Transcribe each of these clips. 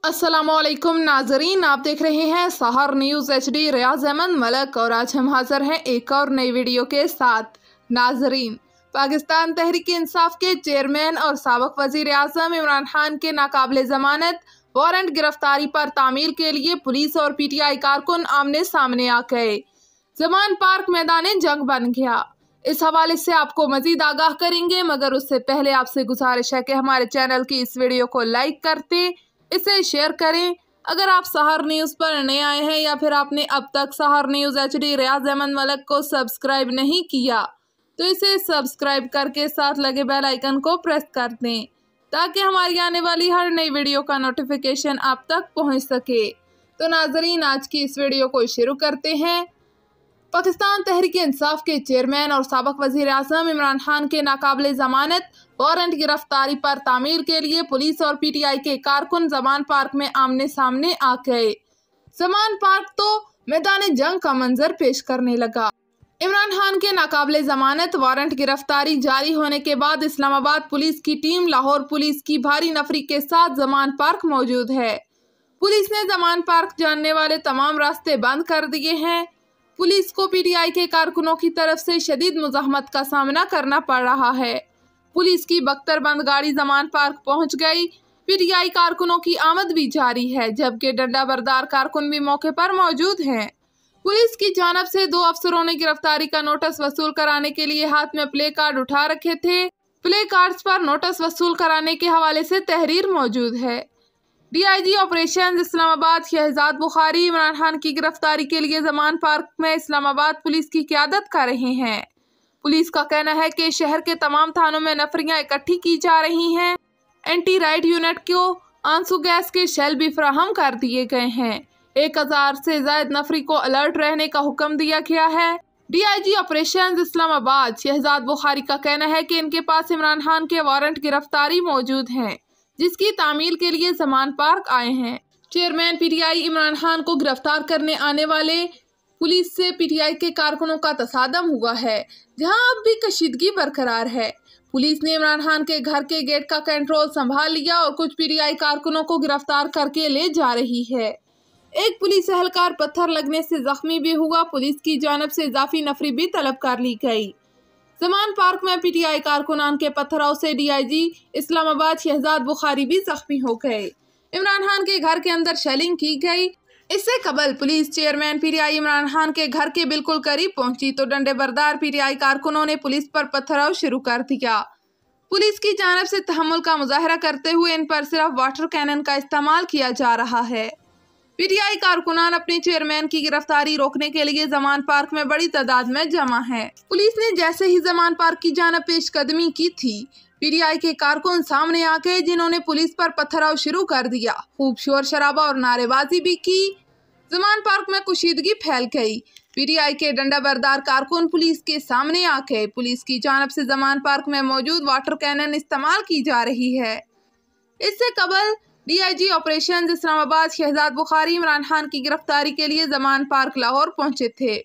अस्सलामुअलैकुम नाजरीन, आप देख रहे हैं सहर न्यूज़ HD। रियाज अहमद मलक और आज हम हाजिर हैं एक और नई वीडियो के साथ। नाजरीन, पाकिस्तान तहरीक इंसाफ के चेयरमैन और साबिक वज़ीर आज़म इमरान खान के नाकाबिले ज़मानत वारंट गिरफ्तारी पर तामील के लिए पुलिस और PTI कारकुन आमने सामने आ गए। जमान पार्क मैदान जंग बन गया। इस हवाले से आपको मजीद आगाह करेंगे, मगर उससे पहले आपसे गुजारिश है कि हमारे चैनल की इस वीडियो को लाइक करते, इसे शेयर करें। अगर आप सहर न्यूज़ पर नए आए हैं या फिर आपने अब तक सहर न्यूज़ HD रियाज अहमद मलक को सब्सक्राइब नहीं किया तो इसे सब्सक्राइब करके साथ लगे बेल आइकन को प्रेस कर दें ताकि हमारी आने वाली हर नई वीडियो का नोटिफिकेशन आप तक पहुंच सके। तो नाजरीन, आज की इस वीडियो को शुरू करते हैं। पाकिस्तान तहरीक इंसाफ के चेयरमैन और साबिक वज़ीर आज़म इमरान खान के नाकाबिले ज़मानत वारंट गिरफ्तारी पर तामील के लिए पुलिस और PTI के कारकुन जमान पार्क में आमने सामने आ गए। जमान पार्क तो मैदान जंग का मंजर पेश करने लगा। इमरान खान के नाकाबिले ज़मानत वारंट गिरफ्तारी जारी होने के बाद इस्लामाबाद पुलिस की टीम लाहौर पुलिस की भारी नफरी के साथ जमान पार्क मौजूद है। पुलिस ने जमान पार्क जाने वाले तमाम रास्ते बंद कर दिए हैं। पुलिस को PTI के कारकुनों की तरफ से शदीद मुज़ाहमत का सामना करना पड़ रहा है। पुलिस की बख्तरबंद गाड़ी जमान पार्क पहुंच गई। PTI कारकुनों की आमद भी जारी है, जबकि डंडा बरदार कारकुन भी मौके पर मौजूद हैं। पुलिस की जानब से 2 अफसरों ने गिरफ्तारी का नोटिस वसूल कराने के लिए हाथ में प्ले कार्ड उठा रखे थे। प्ले कार्ड्स पर नोटिस वसूल कराने के हवाले से तहरीर मौजूद है। DIG ऑपरेशन इस्लामाबाद शहजाद बुखारी इमरान खान की गिरफ्तारी के लिए जमान पार्क में इस्लामाबाद पुलिस की क़यादत कर रहे हैं। पुलिस का कहना है कि शहर के तमाम थानों में नफरियां इकट्ठी की जा रही हैं। एंटी राइड यूनिट को आंसू गैस के शेल भी फराहम कर दिए गए हैं। 1000 से ज्यादा नफरी को अलर्ट रहने का हुक्म दिया गया है। DIG ऑपरेशन इस्लामाबाद शहजाद बुखारी का कहना है कि इनके पास इमरान खान के वारंट गिरफ्तारी मौजूद हैं, जिसकी तामील के लिए जमान पार्क आए हैं। चेयरमैन PTI इमरान खान को गिरफ्तार करने आने वाले पुलिस से PTI के कारकुनों का तसादम हुआ है, जहां अब भी कशीदगी बरकरार है। पुलिस ने इमरान खान के घर के गेट का कंट्रोल संभाल लिया और कुछ PTI कारकुनों को गिरफ्तार करके ले जा रही है। एक पुलिस एहलकार पत्थर लगने से जख्मी भी हुआ। पुलिस की जानब से इजाफी नफरी भी तलब कर ली गई। जमान पार्क में PTI कारकुनान के पत्थराव से DIG इस्लामाबाद शहजाद बुखारी भी जख्मी हो गए। इमरान खान के घर के अंदर शेलिंग की गई। इससे कबल police chairman PTI Imran Khan के घर के बिल्कुल करीब पहुंची तो डंडे बरदार PTI कारकुनों ने पुलिस पर पथराव शुरू कर दिया। पुलिस की जानब से तहम्मुल का मुजाहरा करते हुए इन पर सिर्फ वाटर कैनन का इस्तेमाल किया जा रहा है। PTI कारकुनान अपने चेयरमैन की गिरफ्तारी रोकने के लिए जमान पार्क में बड़ी तादाद में जमा है। पुलिस ने जैसे ही जमान पार्क की जानब पेशकदमी की थी, PTI के कारकुन सामने आ गए, जिन्होंने पुलिस पर पथराव शुरू कर दिया। खूब शोर शराबा और नारेबाजी भी की। जमान पार्क में कुशीदगी फैल गई। PTI के डंडा बरदार कारकुन पुलिस के सामने आ गए। पुलिस की जानब से जमान पार्क में मौजूद वाटर कैनन इस्तेमाल की जा रही है। इससे कबल DIG ऑपरेशन इस्लामाबाद शहजाद बुखारी इमरान खान की गिरफ्तारी के लिए जमान पार्क लाहौर पहुंचे थे।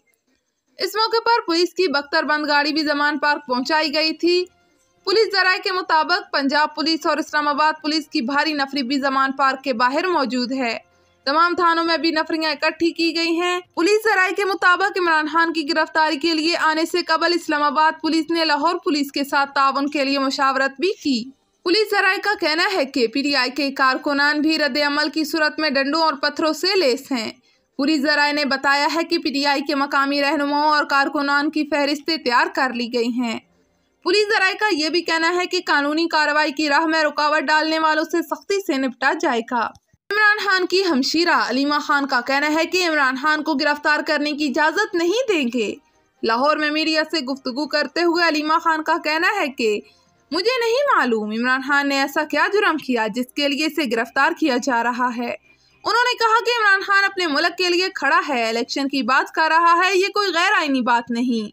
इस मौके पर पुलिस की बख्तरबंद गाड़ी भी जमान पार्क पहुंचाई गई थी। पुलिस जराये के मुताबिक पंजाब पुलिस और इस्लामाबाद पुलिस की भारी नफरी भी जमान पार्क के बाहर मौजूद है। तमाम थानों में भी नफरियां इकट्ठी की गई हैं। पुलिस जराये के मुताबिक इमरान खान की गिरफ्तारी के लिए आने से कबल इस्लामाबाद पुलिस ने लाहौर पुलिस के साथ ताउन के लिए मुशावरत भी की। पुलिस जराये का कहना है कि PTI के कारकुनान भी रद्द अमल की सूरत में डंडों और पत्थरों से लेस हैं। पुलिस जराये ने बताया है कि PTI के मकामी रहनुमाओं और कारकुनान की फहरिस्तें तैयार कर ली गई हैं। पुलिस जराये का यह भी कहना है कि कानूनी कार्रवाई की राह में रुकावट डालने वालों से सख्ती से निपटा जाएगा। इमरान खान की हमशीरा अलीमा खान का कहना है कि इमरान खान को गिरफ्तार करने की इजाज़त नहीं देंगे। लाहौर में मीडिया से गुफ्तगू करते हुए अलीमा खान का कहना है कि मुझे नहीं मालूम इमरान खान ने ऐसा क्या जुर्म किया जिसके लिए इसे गिरफ्तार किया जा रहा है। उन्होंने कहा कि इमरान खान अपने मुल्क के लिए खड़ा है, इलेक्शन की बात कर रहा है, ये कोई गैर आईनी बात नहीं।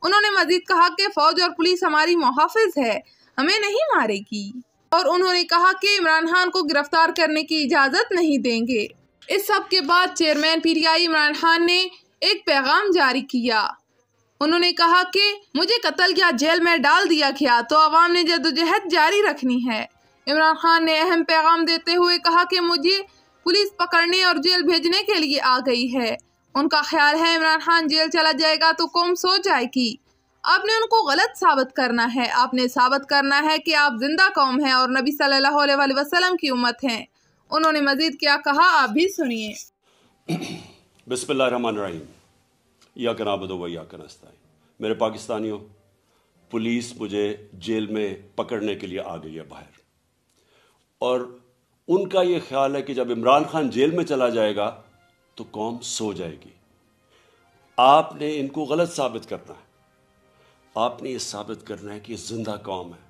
उन्होंने मजीद कहा कि फौज और पुलिस हमारी मुहाफिज है, हमें नहीं मारेगी। और उन्होंने कहा कि इमरान खान को गिरफ्तार करने की इजाज़त नहीं देंगे। इस सब के बाद चेयरमैन PTI इमरान खान ने एक पैगाम जारी किया। उन्होंने कहा कि मुझे कत्ल या जेल में डाल दिया गया तो अवाम ने जद्दोजहद जारी रखनी है। इमरान खान ने अहम पैगाम देते हुए कहा कि मुझे पुलिस पकड़ने और जेल भेजने के लिए आ गई है। उनका ख्याल है इमरान खान जेल चला जाएगा तो कौम सो जाएगी। आपने उनको गलत साबित करना है। आपने साबित करना है कि आप जिंदा कौम हैं और नबी सल्लल्लाहु अलैहि वसल्लम की उम्मत हैं। उन्होंने मजीद क्या कहा, आप भी सुनिए। बिस्मिल्लाहिर्रहमानिर्रहीम। इय्याका नअबुदु व इय्याका नस्तईन। मेरे पाकिस्तानियों, पुलिस मुझे जेल में पकड़ने के लिए आ गई है बाहर, और उनका ये ख्याल है कि जब इमरान खान जेल में चला जाएगा तो कौम सो जाएगी। आपने इनको गलत साबित करना है। आपने ये साबित करना है कि जिंदा कौम है।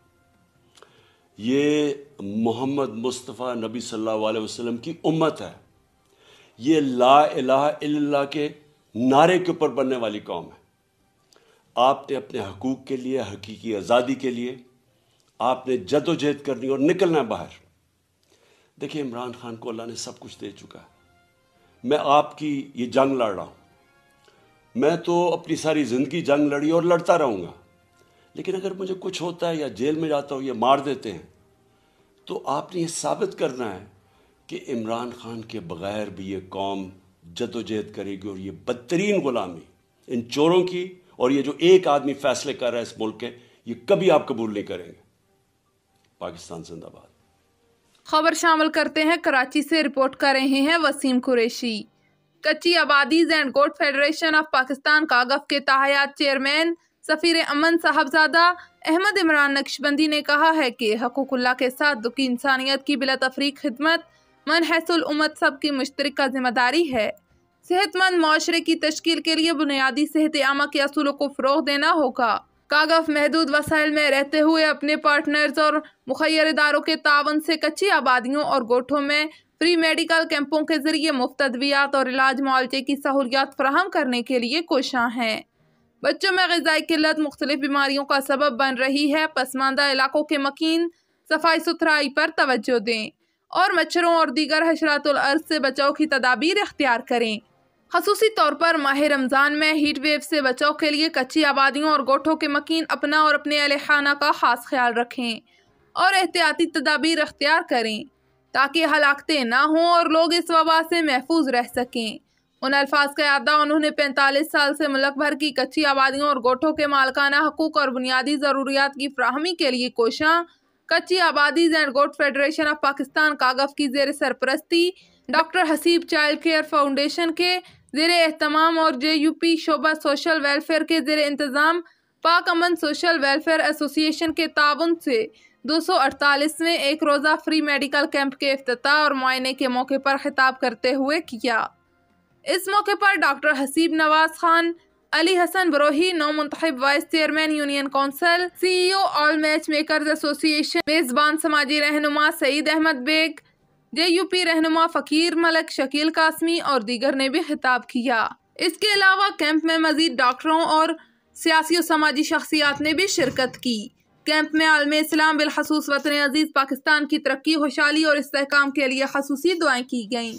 ये मोहम्मद मुस्तफ़ा नबी सल्लल्लाहु अलैहि वसल्लम की उम्मत है। ये ला इलाहा इल्लल्लाह के नारे के ऊपर बनने वाली कौम है। आपने अपने हकूक़ के लिए, हकीकी आज़ादी के लिए आपने जद्दोजहद करनी और निकलना बाहर। देखिए, इमरान खान को अल्लाह ने सब कुछ दे चुका है। मैं आपकी ये जंग लड़ रहा हूँ। मैं तो अपनी सारी ज़िंदगी जंग लड़ी और लड़ता रहूँगा, लेकिन अगर मुझे कुछ होता है या जेल में जाता हूँ या मार देते हैं, तो आपने ये साबित करना है कि इमरान खान के बग़ैर भी ये कौम जद्दोजहद करेगी, और ये बदतरीन ग़ुलामी इन चोरों की, और ये जो एक आदमी फैसले कर रहा है इस मुल्क के, ये कभी आप कबूल नहीं करेंगे। पाकिस्तान जिंदाबाद। खबर शामिल करते हैं। कराची से रिपोर्ट कर रहे हैं वसीम कुरैशी। कच्ची आबादीज एंड गोट फेडरेशन ऑफ पाकिस्तान कागफ के ताहयात चेयरमैन सफीर अमन साहबजादा अहमद इमरान नक्शबंदी ने कहा है कि हकूकुल्लाह के साथ दुखी इंसानियत की बिला तफरीक खिदमत मनहसुल उम्मत सब की मुश्तरका जिम्मेदारी है। सेहतमंद माशरे की तश्कील के लिए बुनियादी सेहत आमा के असूलों को फ़रोग़ देना होगा। कागफ महदूद वसाइल में रहते हुए अपने पार्टनर्स और मुखैर इदारों के तावन से कच्ची आबादियों और गोठों में फ्री मेडिकल कैंपों के जरिए मुफ्त अद्वियात और इलाज मुआलजे की सहूलियात फराहम करने के लिए कोशां हैं। बच्चों में ग़िज़ाई किल्लत मुख्तलिफ बीमारियों का सबब बन रही है। पसमानदा इलाकों के मकीन सफाई सुथराई पर तवज्जो दें और मच्छरों और दीगर हशरातुल अर्ज़ से बचाव की तदाबीर इख्तियार करें। ख़ुसूसी तौर पर माह रमज़ान में हीट वेव से बचाव के लिए कच्ची आबादियों और गोठों के मकीन अपना और अपने अहले खाना का ख़ास ख्याल रखें और एहतियाती तदाबीर इख्तियार करें ताकि हलाकतें ना हों और लोग इस वबा से महफूज रह सकें। उन अल्फाज का अदा उन्होंने 45 साल से मुल्क भर की कच्ची आबादियों और गोठों के मालकाना हकूक़ और बुनियादी ज़रूरियात की फ्राहमी के लिए कोशां कच्ची आबादीज एंड गोट फेडरेशन ऑफ पाकिस्तान कागफ की ज़ेर सरपरस्ती doctor Haseeb child care foundation के ज़ेर एहतमाम और JUP शोबा सोशल वेलफेयर के ज़ेर इंतज़ाम पाक अमन सोशल वेलफेयर एसोसिएशन के ताउन से 248वें एक रोज़ा फ्री मेडिकल कैंप के इफ्तिताह और मुआयने के मौके पर खिताब करते हुए किया। इस मौके पर डॉक्टर हसीब नवाज खान, अली हसन बरोही, नौ मुंतखब vice chairman union council, CEO all match makers association, मेज़बान समाजी रहनुमा सईद अहमद बेग, JUP रहनुमा फ़कीर मलक, शकील कासमी और दीगर ने भी खिताब किया। इसके अलावा कैंप में मजीद डॉक्टरों और सियासी और समाजी शख्सियात ने भी शिरकत की। कैंप में आलम इस्लाम बिलखसूस वतन अजीज़ पाकिस्तान की तरक्की, खुशहाली और इस्तेहकाम के लिए खसूसी दुआएं की गईं।